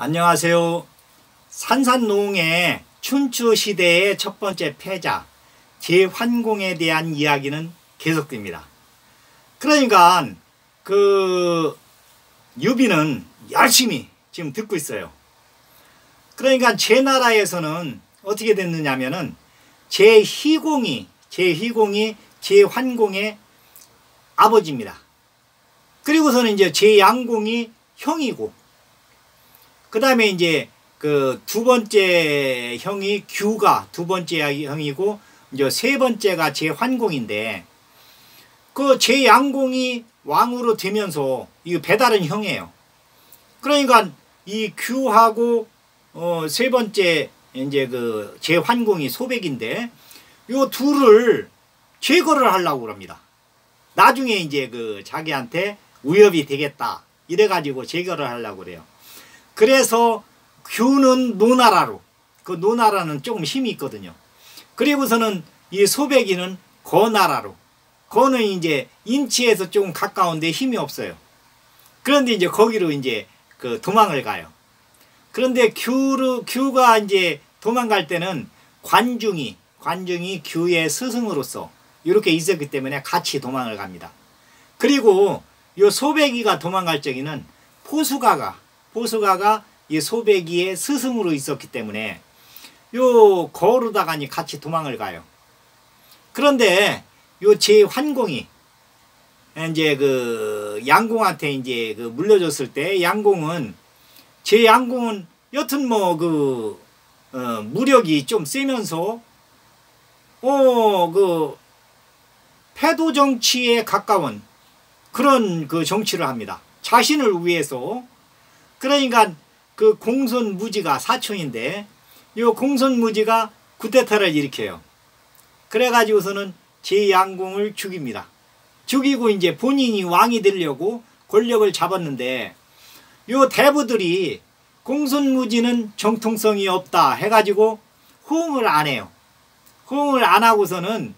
안녕하세요. 산산농의 춘추시대의 첫 번째 패자 제환공에 대한 이야기는 계속됩니다. 그러니까 유비는 열심히 지금 듣고 있어요. 그러니까 제 나라에서는 어떻게 됐느냐면은 제희공이 제환공의 아버지입니다. 그리고서는 이제 제양공이 형이고, 그 다음에 이제 두 번째 형이 규가 두 번째 형이고, 이제 세 번째가 제환공인데, 그 제양공이 왕으로 되면서 이거 배다른 형이에요. 그러니까 이 규하고 세 번째 이제 제환공이 소백인데, 요 둘을 제거를 하려고 그럽니다. 나중에 이제 자기한테 위협이 되겠다 이래가지고 제거를 하려고 그래요. 그래서 규는 노나라로, 그 노나라는 조금 힘이 있거든요. 그리고서는 이 소백이는 거나라로, 거는 이제 인치에서 조금 가까운데 힘이 없어요. 그런데 이제 거기로 이제 도망을 가요. 그런데 규가 이제 도망갈 때는 관중이 규의 스승으로서 이렇게 있었기 때문에 같이 도망을 갑니다. 그리고 요 소백이가 도망갈 적에는 포수가가 이 소백이의 스승으로 있었기 때문에 요 거로다가 같이 도망을 가요. 그런데 요 제환공이 이제 양공한테 이제 물려줬을 때 제양공은 여튼 무력이 좀 세면서 패도 정치에 가까운 그런 정치를 합니다. 자신을 위해서. 그러니까 공손무지가 사촌인데, 이 공손무지가 쿠데타를 일으켜요. 그래가지고서는 제양공을 죽입니다. 죽이고 이제 본인이 왕이 되려고 권력을 잡았는데, 요 대부들이 공손무지는 정통성이 없다 해가지고 호응을 안 해요. 호응을 안 하고서는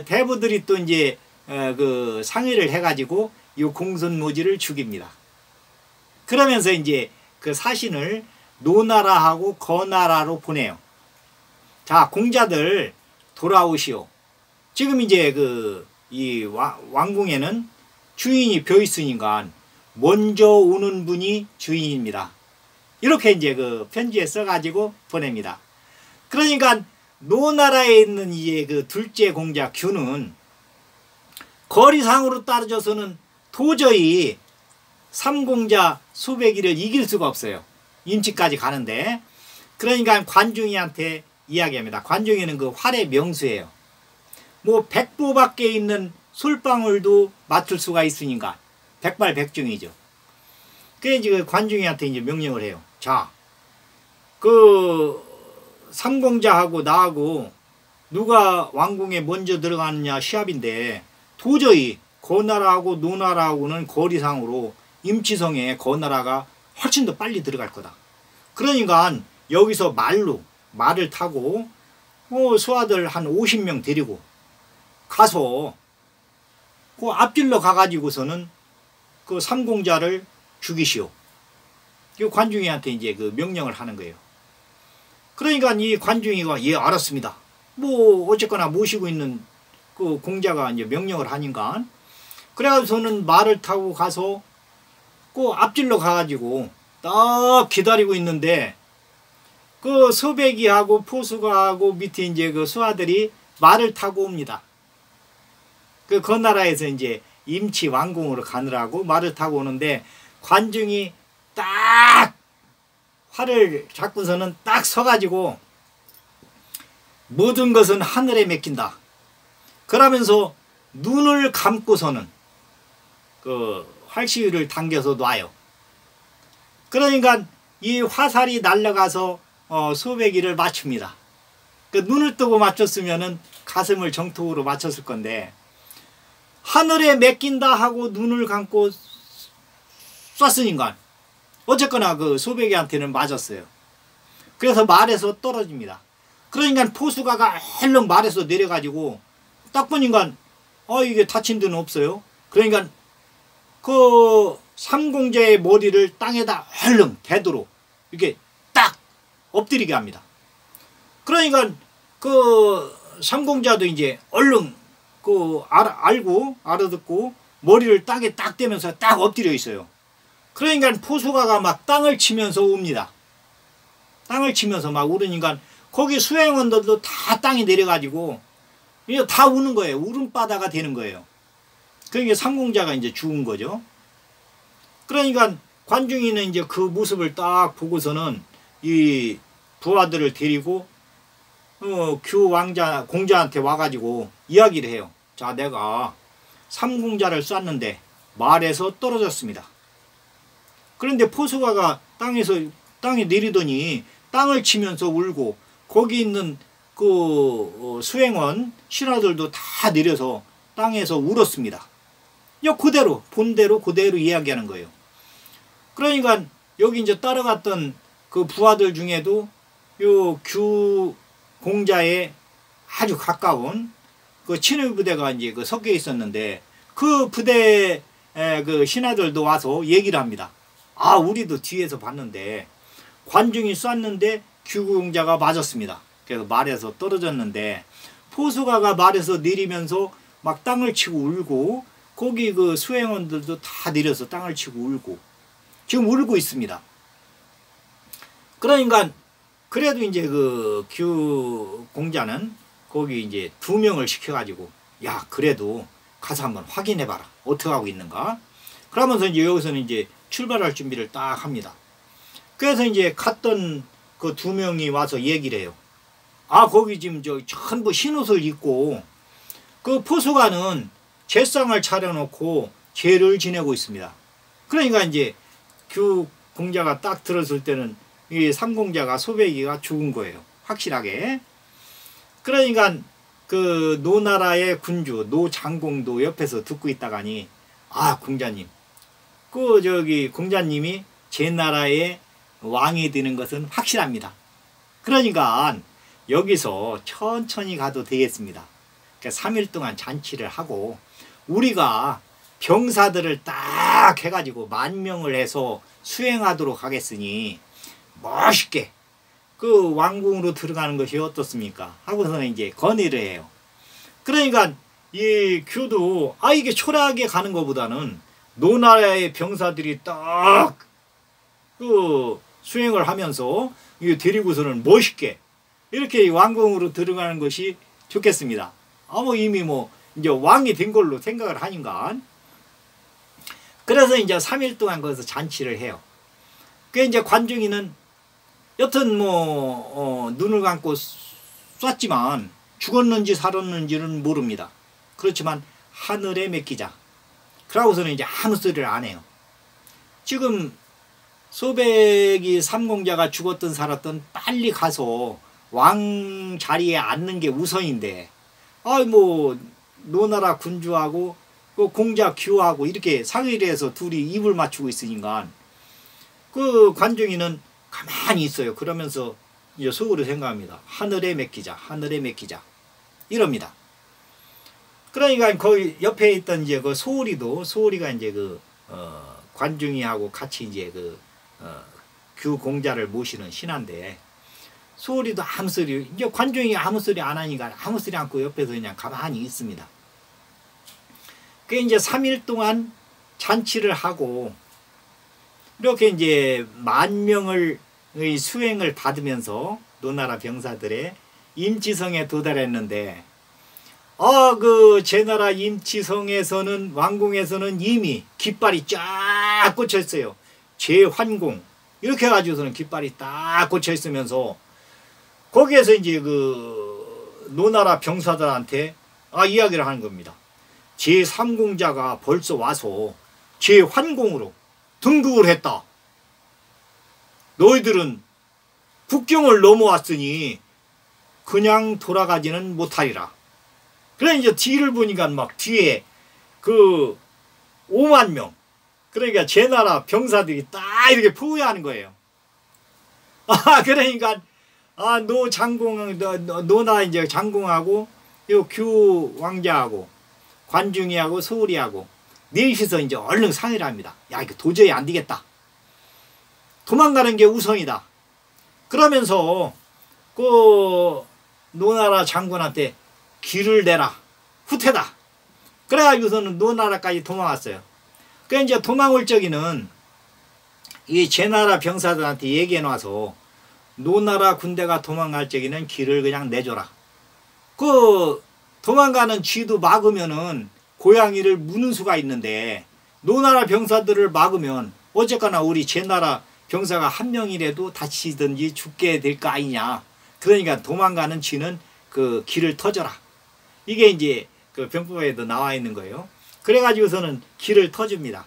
대부들이 또 이제 상의를 해가지고 이 공손무지를 죽입니다. 그러면서 이제 사신을 노나라하고 거나라로 보내요. 자, 공자들 돌아오시오. 지금 이제 이 왕궁에는 주인이 벼 있으니까 먼저 오는 분이 주인입니다. 이렇게 이제 편지에 써가지고 보냅니다. 그러니까 노나라에 있는 이제 둘째 공자 규는 거리상으로 따져서는 도저히 삼공자 소백이를 이길 수가 없어요. 임치까지 가는데. 그러니까 관중이한테 이야기합니다. 관중이는 활의 명수예요. 뭐 백보밖에 있는 솔방울도 맞출 수가 있으니까 백발백중이죠. 그래서 관중이한테 이제 명령을 해요. 자, 삼공자하고 나하고 누가 왕궁에 먼저 들어가느냐 시합인데, 도저히 거나라하고 노나라하고는 거리상으로 임치성에 거나라가 훨씬 더 빨리 들어갈 거다. 그러니까 여기서 말을 타고 소아들 한 50명 데리고 가서 앞질러 가가지고서는 삼공자를 죽이시오. 이 관중이한테 이제 명령을 하는 거예요. 그러니까 이 관중이가 예 알았습니다. 뭐 어쨌거나 모시고 있는 공자가 이제 명령을 하니까, 그래가지고서는 말을 타고 가서 앞질러 가가지고 딱 기다리고 있는데, 소백이하고 포수가하고 밑에 이제 수하들이 말을 타고 옵니다. 거나라에서 이제 임치 왕궁으로 가느라고 말을 타고 오는데, 관중이 딱 활을 잡고서는 딱 서가지고 모든 것은 하늘에 맡긴다 그러면서 눈을 감고서는 활시위를 당겨서 놔요. 그러니까 이 화살이 날아가서 소백이를 맞춥니다. 눈을 뜨고 맞췄으면은 가슴을 정통으로 맞췄을 건데, 하늘에 맡긴다 하고 눈을 감고 쐈으니까 어쨌거나 소백이한테는 맞았어요. 그래서 말에서 떨어집니다. 그러니까 포수가가 헬렁 말에서 내려가지고 딱 보니까 이게 다친 데는 없어요. 그러니까 삼공자의 머리를 땅에다 얼른 되도록 이렇게 딱 엎드리게 합니다. 그러니까 그 삼공자도 이제 얼른 그 알아듣고 머리를 땅에 딱 대면서 딱 엎드려 있어요. 그러니까 포수가가 막 땅을 치면서 옵니다. 땅을 치면서 막 우르니까 거기 수행원들도 다 땅에 내려가지고 이게 다 우는 거예요. 울음바다가 되는 거예요. 그러니까 삼공자가 이제 죽은 거죠. 그러니까 관중이는 이제 그 모습을 딱 보고서는 이 부하들을 데리고 규 공자한테 와가지고 이야기를 해요. 자, 내가 삼공자를 쐈는데 말에서 떨어졌습니다. 그런데 포수가가 땅에 내리더니 땅을 치면서 울고 거기 있는 그 수행원 신하들도 다 내려서 땅에서 울었습니다. 그대로 본대로 그대로 이야기하는 거예요. 그러니까 여기 이제 따라갔던 그 부하들 중에도 요 규 공자에 아주 가까운 그 친위 부대가 이제 그 섞여 있었는데 그 부대 그 신하들도 와서 얘기를 합니다. 아, 우리도 뒤에서 봤는데 관중이 쐈는데 규 공자가 맞았습니다. 그래서 말에서 떨어졌는데 포수가가 말에서 내리면서 막 땅을 치고 울고 거기 그 수행원들도 다 내려서 땅을 치고 울고 지금 울고 있습니다. 그러니까 그래도 이제 그 규 공자는 거기 이제 2명을 시켜가지고 야, 그래도 가서 한번 확인해봐라. 어떻게 하고 있는가. 그러면서 이제 여기서는 이제 출발할 준비를 딱 합니다. 그래서 이제 갔던 그 2명이 와서 얘기를 해요. 아, 거기 지금 저 전부 흰옷을 입고 그 포수가는 제상을 차려놓고 제를 지내고 있습니다. 그러니까 이제 규 공자가 딱 들었을 때는 이 삼공자가 소백이가 죽은 거예요. 확실하게. 그러니까 그 노나라의 군주 노장공도 옆에서 듣고 있다가니 아, 공자님, 그 저기 공자님이 제 나라의 왕이 되는 것은 확실합니다. 그러니까 여기서 천천히 가도 되겠습니다. 그러니까 3일 동안 잔치를 하고 우리가 병사들을 딱 해가지고 10,000명을 해서 수행하도록 하겠으니 멋있게 그 왕궁으로 들어가는 것이 어떻습니까? 하고서는 이제 건의를 해요. 그러니까 이 규도 이게 초라하게 가는 것보다는 노나라의 병사들이 딱 그 수행을 하면서 이 데리고서는 멋있게 이렇게 왕궁으로 들어가는 것이 좋겠습니다. 이미 이제 왕이 된 걸로 생각을 하니까. 그래서 이제 3일 동안 거기서 잔치를 해요. 그 이제 관중이는 여튼 눈을 감고 쐈지만 죽었는지 살았는지는 모릅니다. 그렇지만 하늘에 맡기자. 그러고서는 이제 아무 소리를 안 해요. 지금 소백이 삼공자가 죽었든 살았든 빨리 가서 왕 자리에 앉는 게 우선인데 노나라 군주하고 그 공자 규하고 이렇게 상의를 해서 둘이 입을 맞추고 있으니까 그 관중이는 가만히 있어요. 그러면서 이제 속으로 생각합니다. 하늘에 맡기자, 하늘에 맡기자. 이럽니다. 그러니까 거기 옆에 있던 이제 그 소울이가 이제 그 관중이하고 같이 이제 규 공자를 모시는 신한데 소울이도 아무 소리, 이제 관중이 아무 소리 안 하니까 아무 소리 않고 옆에서 그냥 가만히 있습니다. 그 이제 3일 동안 잔치를 하고 이렇게 이제 10,000명을 수행을 받으면서 노나라 병사들의 임치성에 도달했는데 그 제나라 임치성에서는 왕궁에서는 이미 깃발이 쫙 꽂혀 있어요. 제환궁 이렇게 해가지고서는 깃발이 딱 꽂혀 있으면서 거기에서 이제 그 노나라 병사들한테 이야기를 하는 겁니다. 제3공자가 벌써 와서 제환궁으로 등극을 했다. 너희들은 국경을 넘어왔으니 그냥 돌아가지는 못하리라. 그래 이제 뒤를 보니까 막 뒤에 그 50,000명 그러니까 제 나라 병사들이 딱 이렇게 포위하는 거예요. 그러니까 노나 이제 장공하고 요 규 왕자하고 관중이하고 소울이하고 넷이서 이제 얼른 상의를 합니다. 야, 이거 도저히 안 되겠다. 도망가는 게 우선이다. 그러면서 그 노나라 장군한테 길을 내라. 후퇴다. 그래가지고서는 노나라까지 도망왔어요. 그 이제 도망올 적에는 이 제나라 병사들한테 얘기해 놔서 노나라 군대가 도망갈 적에는 길을 그냥 내줘라. 그 도망가는 쥐도 막으면은 고양이를 무는 수가 있는데 노나라 병사들을 막으면 어쨌거나 우리 제나라 병사가 한 명이라도 다치든지 죽게 될 거 아니냐. 그러니까 도망가는 쥐는 그 길을 터져라. 이게 이제 그 병법에도 나와 있는 거예요. 그래가지고서는 길을 터줍니다.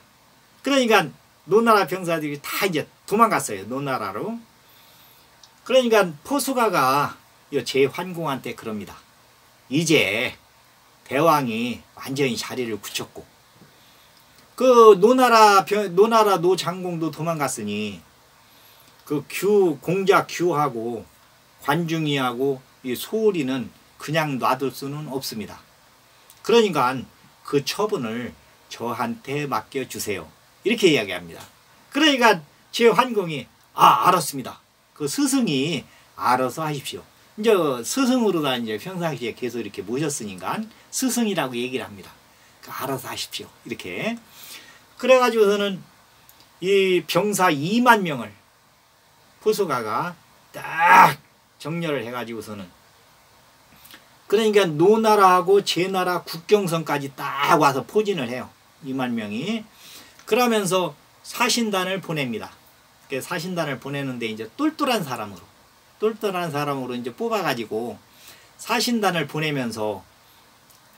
그러니까 노나라 병사들이 다 이제 도망갔어요. 노나라로. 그러니까 포수가가 제환공한테 그럽니다. 이제 대왕이 완전히 자리를 굳혔고 그 노나라 노장공도 도망갔으니 그 공자 규하고 관중이하고 이 소울이는 그냥 놔둘 수는 없습니다. 그러니까 그 처분을 저한테 맡겨주세요. 이렇게 이야기합니다. 그러니까 제환공이 알았습니다. 그 스승이 알아서 하십시오. 이제 스승으로다 이제 평상시에 계속 이렇게 모셨으니까 스승이라고 얘기를 합니다. 알아서 하십시오. 이렇게. 그래가지고서는 이 병사 2만 명을 포수가가 딱 정렬을 해가지고서는 그러니까 노나라하고 제나라 국경선까지 딱 와서 포진을 해요. 2만 명이. 그러면서 사신단을 보냅니다. 사신단을 보내는데 이제 똘똘한 사람으로 이제 뽑아가지고 사신단을 보내면서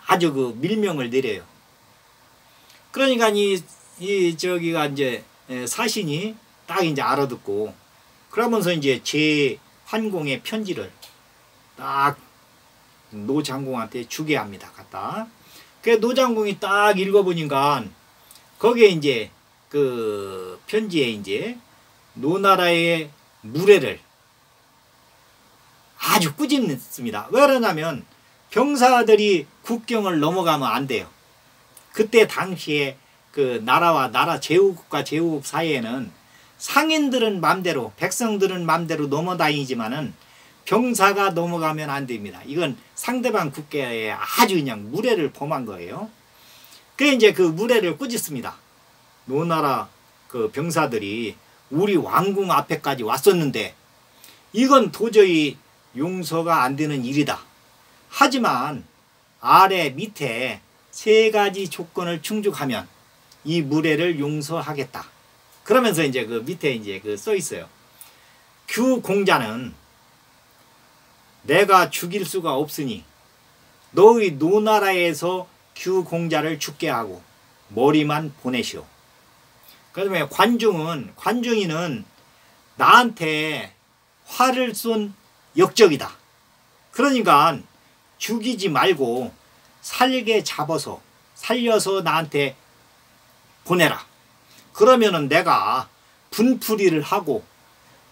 아주 그 밀명을 내려요. 그러니까 저기가 이제 사신이 딱 이제 알아듣고 그러면서 이제 제환공의 편지를 딱 노장공한테 주게 합니다. 갖다. 그 노장공이 딱 읽어보니까 거기에 이제 그 편지에 이제 노나라의 무례를 아주 꾸짖습니다. 왜 그러냐면 병사들이 국경을 넘어가면 안 돼요. 그때 당시에 그 나라와 나라 제후국과 제후국 사이에는 상인들은 맘대로 백성들은 맘대로 넘어다니지만은 병사가 넘어가면 안 됩니다. 이건 상대방 국가에 아주 그냥 무례를 범한 거예요. 그래 이제 그 무례를 꾸짖습니다. 노나라 그 병사들이 우리 왕궁 앞에까지 왔었는데 이건 도저히 용서가 안 되는 일이다. 하지만 아래 밑에 3가지 조건을 충족하면 이 무례를 용서하겠다. 그러면서 이제 그 밑에 이제 그 써 있어요. 규공자는 내가 죽일 수가 없으니 너희 노나라에서 규공자를 죽게 하고 머리만 보내시오. 그다음에 관중이는 나한테 화를 쏜 역적이다. 그러니까 죽이지 말고 살게 잡아서 살려서 나한테 보내라. 그러면은 내가 분풀이를 하고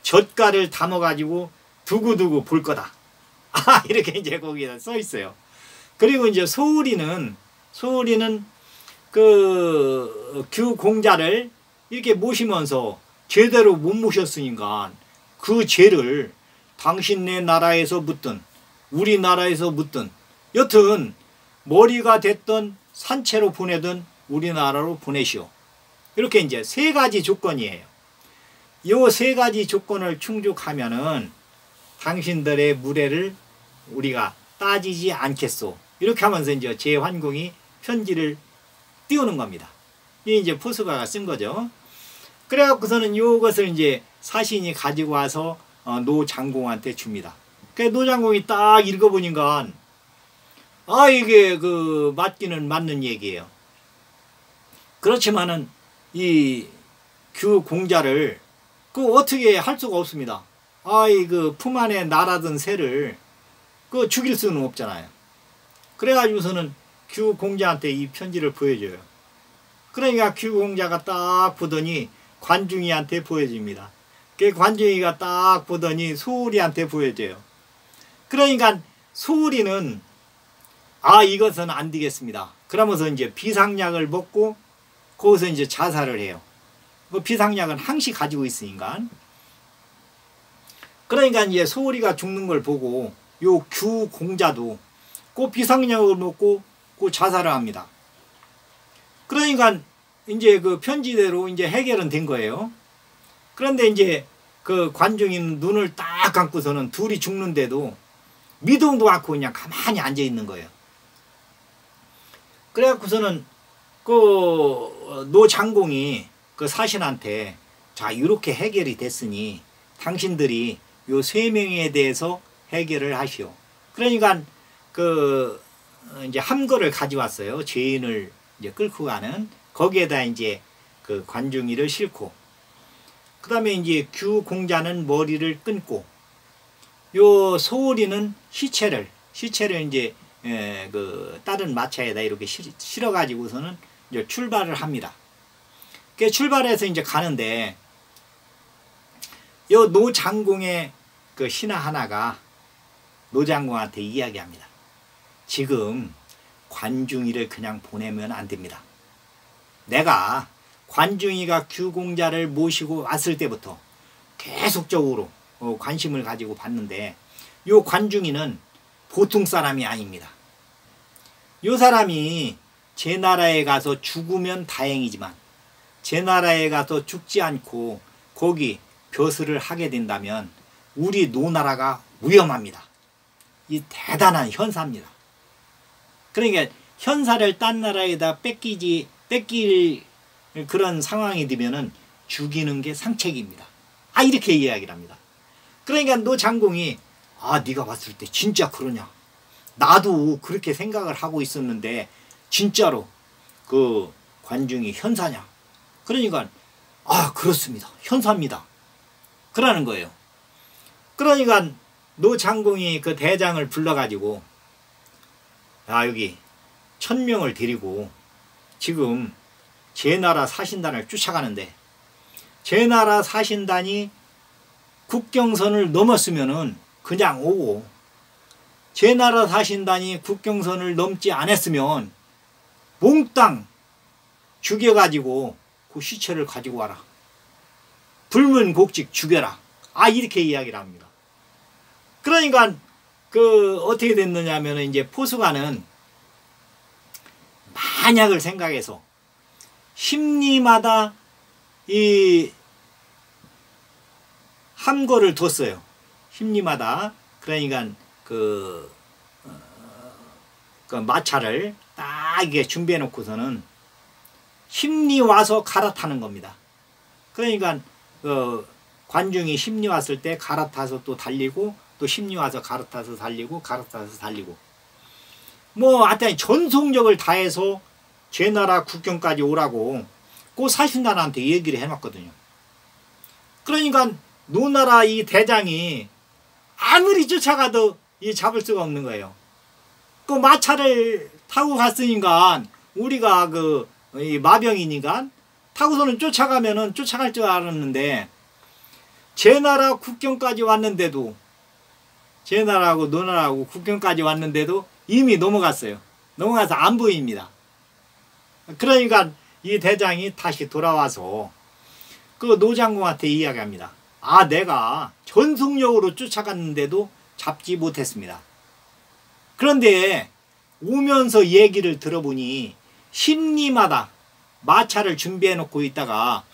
젓갈을 담아가지고 두고두고 볼 거다. 이렇게 이제 거기에 써 있어요. 그리고 이제 소울이는 그 규공자를 이렇게 모시면서 제대로 못 모셨으니까 그 죄를 당신네 나라에서 묻든 우리나라에서 묻든 여튼 머리가 됐던 산채로 보내든 우리나라로 보내시오. 이렇게 이제 3가지 조건이에요. 이 3가지 조건을 충족하면은 당신들의 무례를 우리가 따지지 않겠소. 이렇게 하면서 이제 제환공이 편지를 띄우는 겁니다. 이게 이제 포수가가 쓴 거죠. 그래갖고서는 이것을 이제 사신이 가지고 와서 노장공한테 줍니다. 그 노장공이 딱 읽어보니까 이게 그 맞기는 맞는 얘기예요. 그렇지만은 이 규공자를 그 어떻게 할 수가 없습니다. 그 품 안에 나라든 새를 그 죽일 수는 없잖아요. 그래가지고서는 규공자한테 이 편지를 보여줘요. 그러니까 규공자가 딱 보더니 관중이한테 보여줍니다. 그 관중이가 딱 보더니 소울이한테 보여줘요. 그러니까 소울이는 이것은 안 되겠습니다. 그러면서 이제 비상약을 먹고 거기서 이제 자살을 해요. 그 비상약은 항시 가지고 있으니까. 그러니까 이제 소울이가 죽는 걸 보고 요 규공자도 그 비상약을 먹고 그 자살을 합니다. 그러니까 이제 그 편지대로 이제 해결은 된 거예요. 그런데 이제 그 관중인 눈을 딱 감고서는 둘이 죽는데도 미동도 않고 그냥 가만히 앉아 있는 거예요. 그래갖고서는 그 노장공이 그 사신한테 자 이렇게 해결이 됐으니 당신들이 요 세 명에 대해서 해결을 하시오. 그러니까 그 이제 함거를 가져왔어요. 죄인을 이제 끌고 가는 거기에다 이제 그 관중이를 싣고 그 다음에 이제 규공자는 머리를 끊고 요 소울이는 시체를 이제 그 다른 마차에다 이렇게 실어 가지고서는 이제 출발을 합니다. 그 출발해서 이제 가는데 요 노장공의 그 신하 하나가 노장공한테 이야기합니다. 지금 관중이를 그냥 보내면 안 됩니다. 내가 관중이가 규공자를 모시고 왔을 때부터 계속적으로 관심을 가지고 봤는데 요 관중이는 보통 사람이 아닙니다. 요 사람이 제 나라에 가서 죽으면 다행이지만 제 나라에 가서 죽지 않고 거기 벼슬을 하게 된다면 우리 노나라가 위험합니다. 이 대단한 현사입니다. 그러니까 현사를 딴 나라에다 뺏길 그런 상황이 되면은 죽이는 게 상책입니다. 아 이렇게 이야기를 합니다. 그러니까 노장공이 아 네가 봤을 때 진짜 그러냐? 나도 그렇게 생각을 하고 있었는데 진짜로 그 관중이 현사냐? 그러니까 아 그렇습니다. 현사입니다. 그러는 거예요. 그러니까 노장공이 그 대장을 불러가지고 아 여기 1000명을 데리고 지금 제 나라 사신단을 쫓아가는데 제 나라 사신단이 국경선을 넘었으면은 그냥 오고 제 나라 사신단이 국경선을 넘지 않았으면 몽땅 죽여가지고 그 시체를 가지고 와라. 불문곡직 죽여라. 아 이렇게 이야기를 합니다. 그러니까 그 어떻게 됐느냐 하면은 이제 포수가는 만약을 생각해서 심리마다 이 함거를 뒀어요. 심리마다 그러니까 그 마차를 딱 이게 준비해 놓고서는 심리 와서 갈아타는 겁니다. 그러니까 관중이 심리 왔을 때 갈아타서 또 달리고 또 심리 와서 갈아타서 달리고 갈아타서 달리고 뭐 하여튼 전속력을 다해서 제 나라 국경까지 오라고 그 사신단한테 얘기를 해놨거든요. 그러니까 노나라 이 대장이 아무리 쫓아가도 이 잡을 수가 없는 거예요. 그 마차를 타고 갔으니까 우리가 그 이 마병이니까 타고서는 쫓아가면은 쫓아갈 줄 알았는데 제 나라 국경까지 왔는데도 제 나라하고 노나라하고 국경까지 왔는데도 이미 넘어갔어요. 넘어가서 안 보입니다. 그러니까 이 대장이 다시 돌아와서 그 노장공한테 이야기합니다. 아 내가 전속력으로 쫓아갔는데도 잡지 못했습니다. 그런데 오면서 얘기를 들어보니 심리마다 마차를 준비해 놓고 있다가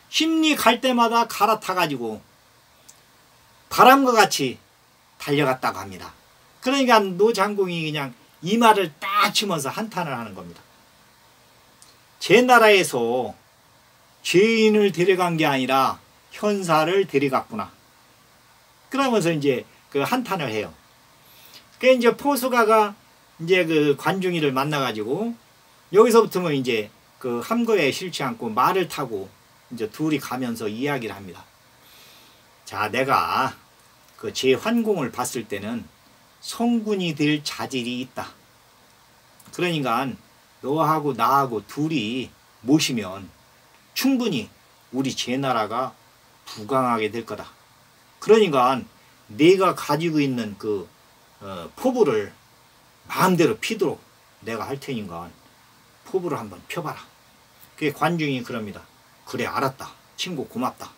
심리 갈 때마다 갈아타가지고 바람과 같이 달려갔다고 합니다. 그러니까 노장공이 그냥 이 말을 딱 치면서 한탄을 하는 겁니다. 제 나라에서 죄인을 데려간 게 아니라 현사를 데려갔구나. 그러면서 이제 그 한탄을 해요. 그 이제 포수가가 이제 그 관중이를 만나가지고 여기서부터는 이제 그 함거에 실지 않고 말을 타고 이제 둘이 가면서 이야기를 합니다. 자, 내가 그 제 환공을 봤을 때는 성군이 될 자질이 있다. 그러니까 너하고 나하고 둘이 모시면 충분히 우리 제 나라가 부강하게 될 거다. 그러니까 내가 가지고 있는 그 포부를 마음대로 피도록 내가 할 테니까 포부를 한번 펴봐라. 그 관중이 그럽니다. 그래 알았다. 친구 고맙다.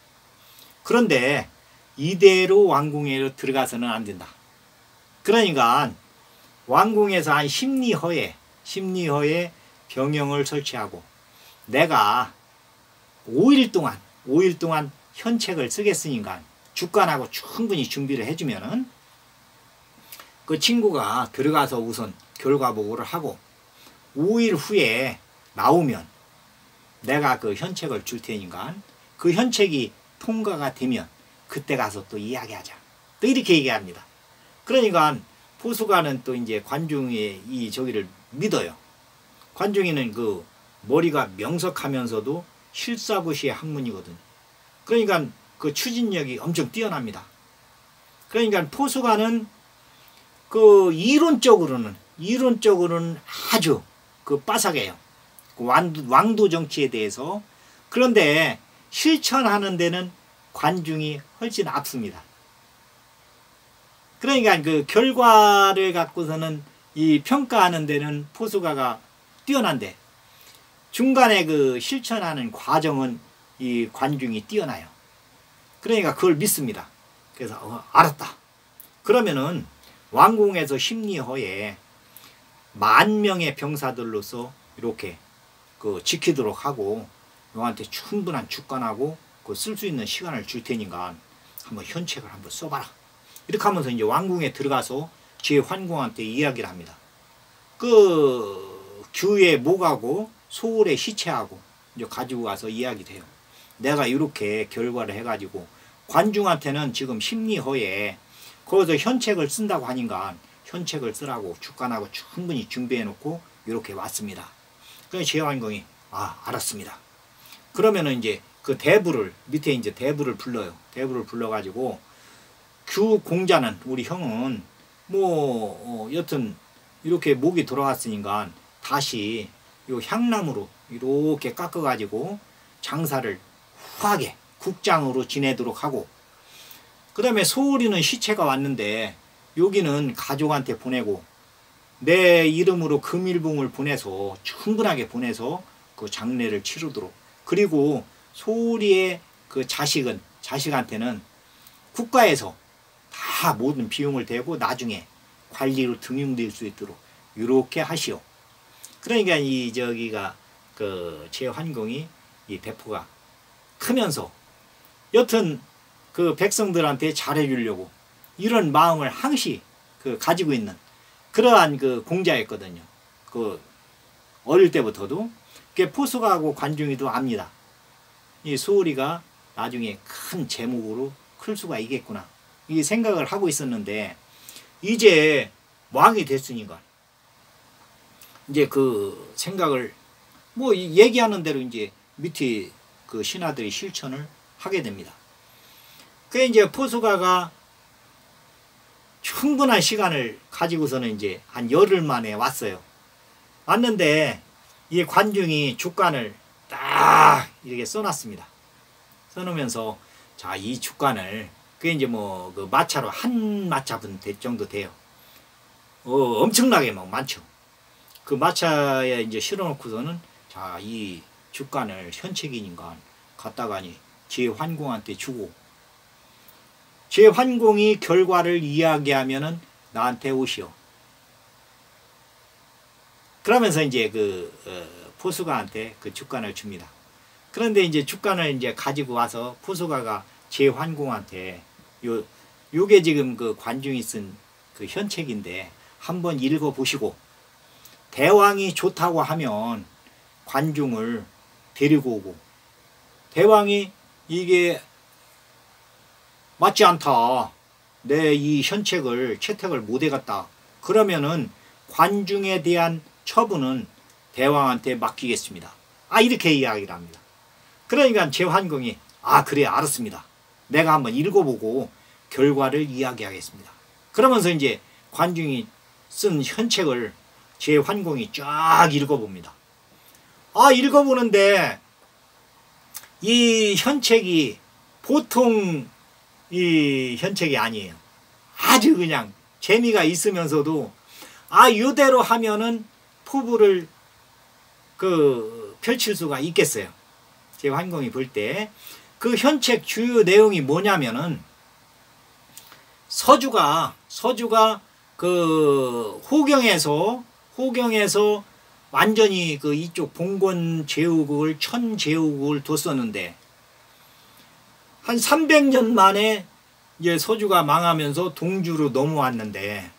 그런데 이대로 왕궁에 들어가서는 안 된다. 그러니까 왕궁에서 한 심리허에 병영을 설치하고 내가 5일 동안 현책을 쓰겠으니까 주관하고 충분히 준비를 해주면은 그 친구가 들어가서 우선 결과 보고를 하고 5일 후에 나오면 내가 그 현책을 줄 테니까 그 현책이 통과가 되면 그때 가서 또 이야기하자. 또 이렇게 얘기합니다. 그러니까 포수가는 또 이제 관중의 이 저기를 믿어요. 관중이는 그 머리가 명석하면서도 실사부시의 학문이거든. 그러니까 그 추진력이 엄청 뛰어납니다. 그러니까 포수가는 그 이론적으로는 아주 그 빠삭해요. 그 왕도 정치에 대해서. 그런데 실천하는 데는 관중이 훨씬 앞섭니다. 그러니까 그 결과를 갖고서는 이 평가하는 데는 포수가가 뛰어난데 중간에 그 실천하는 과정은 이 관중이 뛰어나요. 그러니까 그걸 믿습니다. 그래서 알았다. 그러면은 왕궁에서 심리허에 10,000명의 병사들로서 이렇게 그 지키도록 하고 너한테 충분한 주관하고 그 쓸 수 있는 시간을 줄 테니까 한번 현책을 한번 써봐라. 이렇게 하면서 이제 왕궁에 들어가서 제환궁한테 이야기를 합니다. 그 규의 목하고 소울의 시체하고 이제 가지고 가서 이야기를 해요. 내가 이렇게 결과를 해가지고 관중한테는 지금 심리허에 거기서 현책을 쓴다고 하니까 현책을 쓰라고 주관하고 충분히 준비해놓고 이렇게 왔습니다. 그래서 제환궁이 알았습니다. 그러면은 이제 그 대부를 밑에 이제 대부를 불러요. 대부를 불러가지고 규 공자는 우리 형은 뭐 여튼 이렇게 목이 돌아왔으니까 다시 요 향나무로 이렇게 깎아가지고 장사를 후하게 국장으로 지내도록 하고 그 다음에 소울이는 시체가 왔는데 여기는 가족한테 보내고 내 이름으로 금일봉을 보내서 충분하게 보내서 그 장례를 치르도록 그리고 소울이의 그 자식한테는 국가에서 다 모든 비용을 대고 나중에 관리로 등용될 수 있도록 이렇게 하시오. 그러니까 이 저기가 그 제환궁이 이 배포가 크면서 여튼 그 백성들한테 잘해주려고 이런 마음을 항시 그 가지고 있는 그러한 그 공자였거든요. 그 어릴 때부터도 그 포수가하고 관중이도 압니다. 이 소울이가 나중에 큰 제목으로 클 수가 있겠구나 이 생각을 하고 있었는데 이제 왕이 됐으니까 이제 그 생각을 뭐 얘기하는 대로 이제 밑에 그 신하들이 실천을 하게 됩니다. 그 이제 포수가가 충분한 시간을 가지고서는 이제 한 열흘 만에 왔어요. 왔는데 이 관중이 주관을 딱 이렇게 써놨습니다. 써놓으면서 자, 이 주관을 그게 이제 뭐 그 마차로 한 마차분 될 정도 돼요. 엄청나게 막 많죠. 그 마차에 이제 실어놓고서는 자, 이 주관을 현책이니까 갖다가니 제환궁한테 주고 제환궁이 결과를 이야기하면은 나한테 오시오. 그러면서 이제 그 포수가한테 그 주관을 줍니다. 그런데 이제 주관을 이제 가지고 와서 포수가가 제환궁한테 요게 지금 그 관중이 쓴 그 현책인데 한번 읽어보시고 대왕이 좋다고 하면 관중을 데리고 오고 대왕이 이게 맞지 않다. 내 이 현책을 채택을 못해갔다. 그러면은 관중에 대한 처분은 대왕한테 맡기겠습니다. 이렇게 이야기를 합니다. 그러니까 제환궁이 그래 알았습니다. 내가 한번 읽어보고 결과를 이야기하겠습니다. 그러면서 이제 관중이 쓴 현책을 제환궁이 쫙 읽어봅니다. 읽어보는데 이 현책이 보통 이 현책이 아니에요. 아주 그냥 재미가 있으면서도 요대로 하면은 펼칠 수가 있겠어요. 제환공이 볼 때. 그 현책 주요 내용이 뭐냐면은 서주가 그 호경에서 완전히 그 이쪽 봉건 제후국을 천제후국을 뒀었는데 한 300년 만에 이제 서주가 망하면서 동주로 넘어왔는데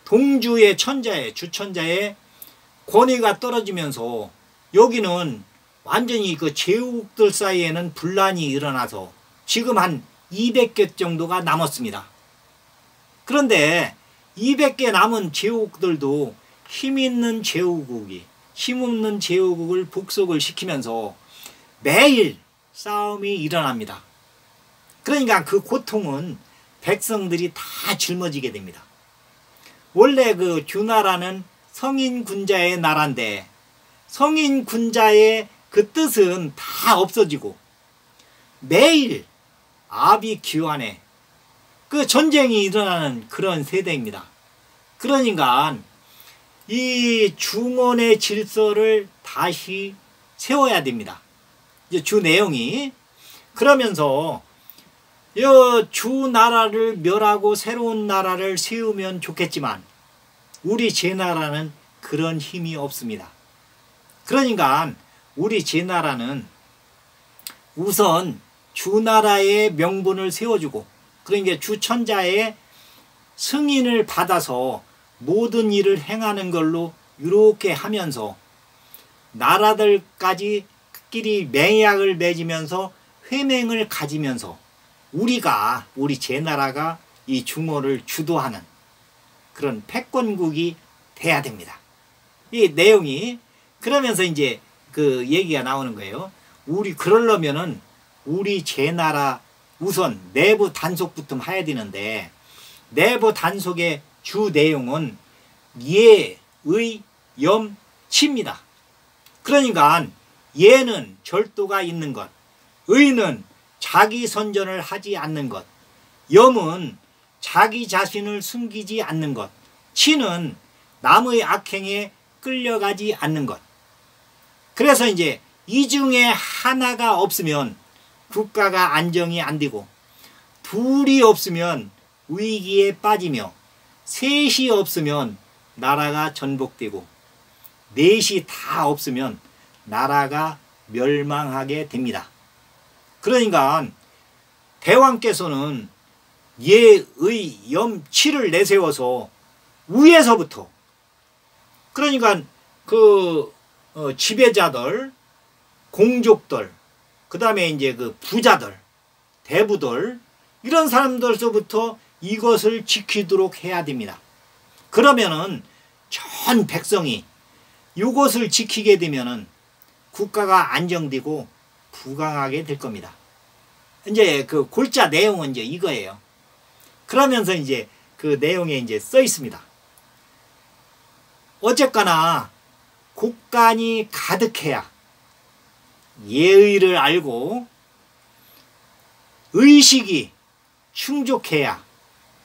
동주의 천자에 주천자의 권위가 떨어지면서 여기는 완전히 그 제후국들 사이에는 분란이 일어나서 지금 한 200개 정도가 남았습니다. 그런데 200개 남은 제후국들도 힘있는 제후국이 힘없는 제후국을 복속을 시키면서 매일 싸움이 일어납니다. 그러니까 그 고통은 백성들이 다 짊어지게 됩니다. 원래 그 주나라는 성인군자의 나라인데 성인군자의 그 뜻은 다 없어지고 매일 아비규환에 그 전쟁이 일어나는 그런 세대입니다. 그러니까 이 중원의 질서를 다시 세워야 됩니다. 이제 주 내용이 그러면서 이 주나라를 멸하고 새로운 나라를 세우면 좋겠지만 우리 제나라는 그런 힘이 없습니다. 그러니까 우리 제나라는 우선 주나라의 명분을 세워주고 그러니까 주천자의 승인을 받아서 모든 일을 행하는 걸로 이렇게 하면서 나라들까지 끼리 맹약을 맺으면서 회맹을 가지면서 우리 제나라가 이 중원을 주도하는 그런 패권국이 돼야 됩니다. 이 내용이 그러면서 이제 그 얘기가 나오는 거예요. 그러려면은 우리 제나라 우선 내부 단속부터 해야 되는데 내부 단속의 주 내용은 예, 의, 염, 치입니다. 그러니까 예는 절도가 있는 것, 의는 자기 선전을 하지 않는 것, 염은 자기 자신을 숨기지 않는 것, 치는 남의 악행에 끌려가지 않는 것. 그래서 이제 이 중에 하나가 없으면 국가가 안정이 안 되고 둘이 없으면 위기에 빠지며 셋이 없으면 나라가 전복되고 넷이 다 없으면 나라가 멸망하게 됩니다. 그러니까 대왕께서는 예, 의, 염, 치를 내세워서 위에서부터 그러니까 그 지배자들, 공족들, 그 다음에 이제 그 부자들, 대부들 이런 사람들서부터 이것을 지키도록 해야 됩니다. 그러면은 전 백성이 이것을 지키게 되면은 국가가 안정되고 부강하게 될 겁니다. 이제 그 골자 내용은 이제 이거예요. 그러면서 이제 그 내용에 이제 써 있습니다. 어쨌거나 곡간이 가득해야 예의를 알고 의식이 충족해야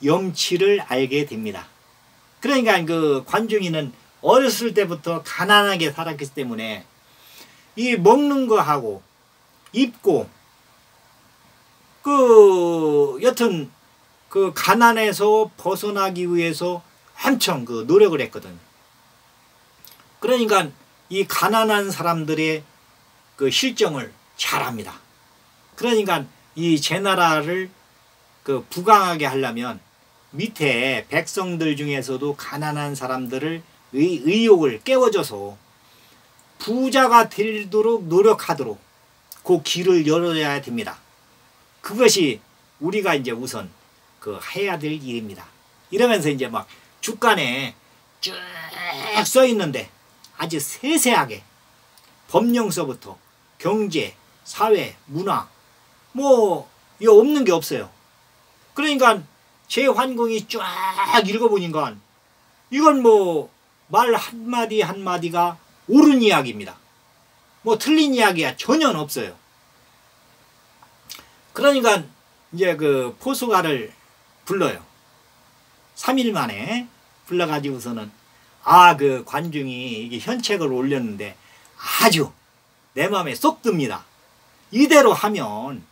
염치를 알게 됩니다. 그러니까 그 관중이는 어렸을 때부터 가난하게 살았기 때문에 이 먹는 거 하고 입고 그 여튼 그 가난에서 벗어나기 위해서 엄청 그 노력을 했거든. 그러니까 이 가난한 사람들의 그 실정을 잘 압니다. 그러니까 이 제나라를 그 부강하게 하려면 밑에 백성들 중에서도 가난한 사람들을 의욕을 깨워줘서 부자가 되도록 노력하도록 그 길을 열어야 됩니다. 그것이 우리가 이제 우선 그 해야 될 일입니다. 이러면서 이제 막 주간에 쭉 써 있는데 아주 세세하게 법령서부터 경제, 사회, 문화 뭐 이거 없는 게 없어요. 그러니까 제환공이 쫙 읽어보니까 이건 뭐 말 한마디 한마디가 옳은 이야기입니다. 뭐 틀린 이야기가 전혀 없어요. 그러니까 이제 그 포수가를 불러요. 3일 만에 불러가지고서는 그 관중이 이게 현책을 올렸는데 아주 내 마음에 쏙 듭니다. 이대로 하면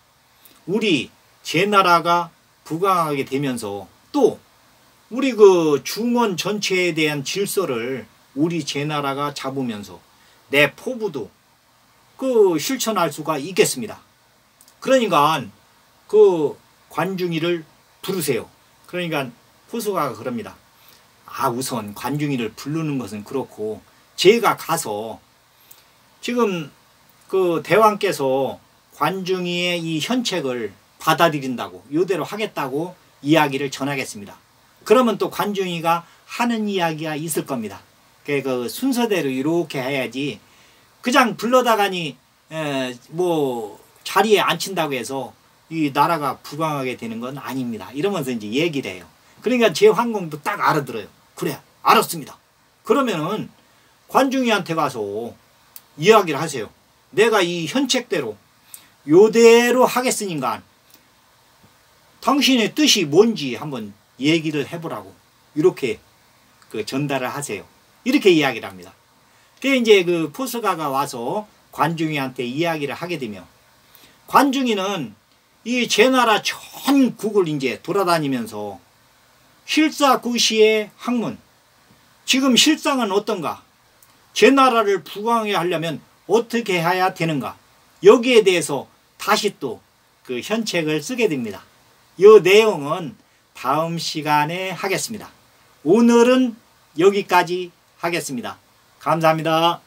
우리 제나라가 부강하게 되면서 또 우리 그 중원 전체에 대한 질서를 우리 제나라가 잡으면서 내 포부도 그 실천할 수가 있겠습니다. 그러니까 그 관중이를 부르세요. 그러니까 포스가가 그럽니다. 우선 관중이를 부르는 것은 그렇고 제가 가서 지금 그 대왕께서 관중이의 이 현책을 받아들인다고 요대로 하겠다고 이야기를 전하겠습니다. 그러면 또 관중이가 하는 이야기가 있을 겁니다. 그 순서대로 이렇게 해야지 그냥 불러다가니 뭐 자리에 앉힌다고 해서 이 나라가 부강하게 되는 건 아닙니다. 이러면서 이제 얘기를 해요. 그러니까 제 황공도 딱 알아들어요. 그래, 알았습니다. 그러면은 관중이한테 가서 이야기를 하세요. 내가 이 현책대로 요대로 하겠으니까 당신의 뜻이 뭔지 한번 얘기를 해보라고 이렇게 그 전달을 하세요. 이렇게 이야기를 합니다. 그게 이제 그 포스가가 와서 관중이한테 이야기를 하게 되면 관중이는 이 제나라 전국을 이제 돌아다니면서 실사구시의 학문, 지금 실상은 어떤가? 제나라를 부강하게 하려면 어떻게 해야 되는가? 여기에 대해서 다시 또 그 현책을 쓰게 됩니다. 이 내용은 다음 시간에 하겠습니다. 오늘은 여기까지 하겠습니다. 감사합니다.